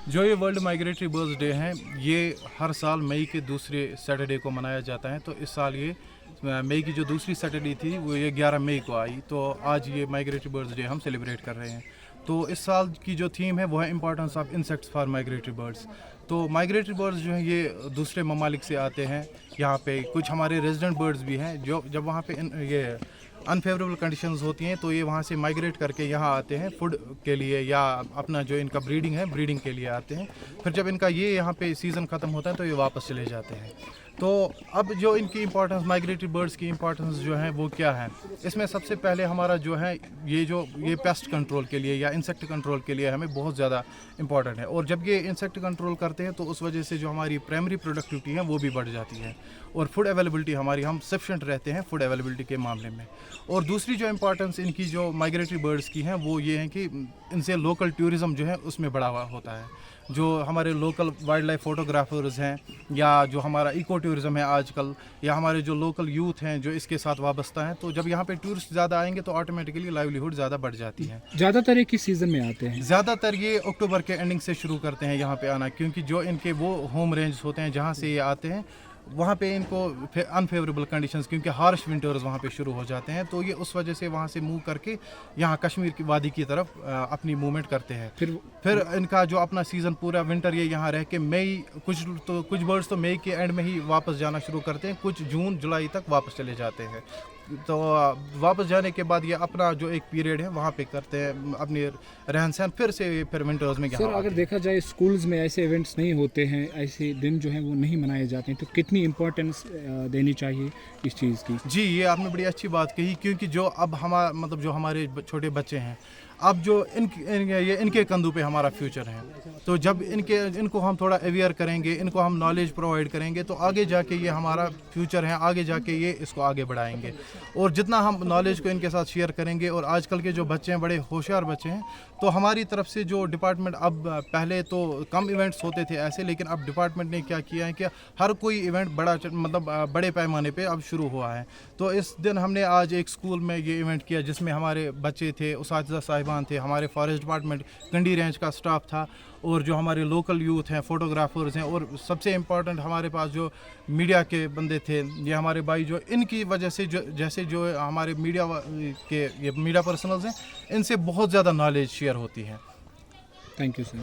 جو یہ world migratory birds day ہیں یہ ہر سال مئی کے دوسرے سیٹرڈے کو منایا جاتا ہے. تو اس سال یہ مئی کی جو دوسری سیٹرڈے تھی وہ یہ 11 مئی کو آئی. تو آج یہ مائگریٹری برڈز ڈے ہم سیلیبریٹ کر رہے ہیں. تو اس سال کی جو تھیم ہے وہ ہے importance of insects for migratory birds. تو مائگریٹری برڈز جو ہیں یہ دوسرے ممالک سے آتے ہیں یہاں پہ. کچھ ہمارے ریزیڈنٹ برڈز بھی ہیں جو جب وہاں پہ یہ انفیوریبل کنڈیشنز ہوتی ہیں تو یہ وہاں سے مائگریٹ کر کے یہاں آتے ہیں فوڈ کے لیے یا اپنا جو ان کا بریڈنگ ہے بریڈنگ کے لیے آتے ہیں. پھر جب ان کا یہ یہاں پہ سیزن ختم ہوتا ہے تو یہ واپس چلے جاتے ہیں. تو اب جو ان کی امپورٹنس مائگریٹری برڈز کی امپورٹنس جو ہے وہ کیا ہے؟ اس میں سب سے پہلے ہمارا جو ہے یہ پیسٹ کنٹرول کے لیے یا انسیکٹ کنٹرول کے لیے ہمیں بہت زیادہ امپورٹنٹ ہے. اور جب یہ انسیکٹ کنٹرول کرتے ہیں تو اس وجہ سے جو ہماری پرائمری پروڈکٹیوٹی ہے وہ بھی بڑھ جاتی ہے اور فوڈ اویلیبلٹی ہم سفیشینٹ رہتے ہیں فوڈ اویلیبلٹی کے معاملے میں. اور دوسری جو امپورٹنس ان کی جو مائگریٹری برڈز کی ہیں وہ یہ ہے کہ ان سے لوکل ٹورزم جو ہے اس میں بڑھاوا ہوتا ہے. جو ہمارے لوکل وائلڈ لائف فوٹوگرافرز ہیں یا جو ہمارا ایکو ٹورزم ہے آج کل یا ہمارے جو لوکل یوتھ ہیں جو اس کے ساتھ وابستہ ہیں تو جب یہاں پہ ٹورسٹ زیادہ آئیں گے تو آٹومیٹکلی لائیولیہوڈ زیادہ بڑھ جاتی ہے. زیادہ تر ایک ہی سیزن میں آتے ہیں. زیادہ تر یہ اکتوبر کے اینڈنگ سے شروع کرتے ہیں یہاں پہ آنا کیونکہ جو ان کے وہ ہوم رینجز ہوتے ہیں جہاں سے یہ آتے ہیں وہاں پہ ان کو انفیوریبل کنڈیشنز کیونکہ ہارش ونٹرز وہاں پہ شروع ہو جاتے ہیں تو یہ اس وجہ سے وہاں سے موو کر کے یہاں کشمیر کی وادی کی طرف اپنی موومنٹ کرتے ہیں. پھر ان کا جو اپنا سیزن پورا ونٹر یہ یہاں رہ کے مئی کچھ برڈز تو مئی کے اینڈ میں ہی واپس جانا شروع کرتے ہیں. کچھ جون جولائی تک واپس چلے جاتے ہیں. تو واپس جانے کے بعد یہ اپنا جو ایک پیریڈ ہے وہاں پہ کرتے ہیں اپنی رہن سہن پھر ونٹرز میں. سر اگر دیکھا جائے اسکولز میں ایسے ایونٹس نہیں ہوتے ہیں ایسے دن جو ہیں وہ نہیں منائے جاتے ہیں تو کتنی امپورٹنس دینی چاہیے اس چیز کی؟ جی یہ آپ نے بڑی اچھی بات کہی کیونکہ جو اب جو ہمارے چھوٹے بچے ہیں اب جو ان کے کندھوں پہ ہمارا فیوچر ہے. تو جب ان کو ہم تھوڑا اویئر کریں گے ان کو ہم نالج پرووائڈ کریں گے تو آگے جا کے یہ ہمارا فیوچر ہے. آگے جا کے یہ اس کو آگے بڑھائیں گے اور جتنا ہم نالج کو ان کے ساتھ شیئر کریں گے. اور آج کل کے جو بچے ہیں بڑے ہوشیار بچے ہیں تو ہماری طرف سے جو ڈپارٹمنٹ اب پہلے تو کم ایونٹس ہوتے تھے ایسے لیکن اب ڈپارٹمنٹ نے کیا کیا ہے کہ ہر کوئی ایونٹ بڑے پیمانے پہ اب شروع ہوا ہے. تو اس دن ہم نے آج ایک اسکول میں یہ ایونٹ کیا جس میں ہمارے بچے تھے اساتذہ صاحبان تھے ہمارے فارسٹ ڈپارٹمنٹ کنڈی رینج کا اسٹاف تھا اور جو ہمارے لوکل یوتھ ہیں فوٹوگرافرز ہیں اور سب سے امپورٹنٹ ہمارے پاس جو میڈیا کے بندے تھے یہ ہمارے بھائی جو ان کی وجہ سے جیسے جو ہمارے میڈیا پرسنلز ہیں ان سے بہت زیادہ نالج شیئر ہوتی ہے. Thank you sir.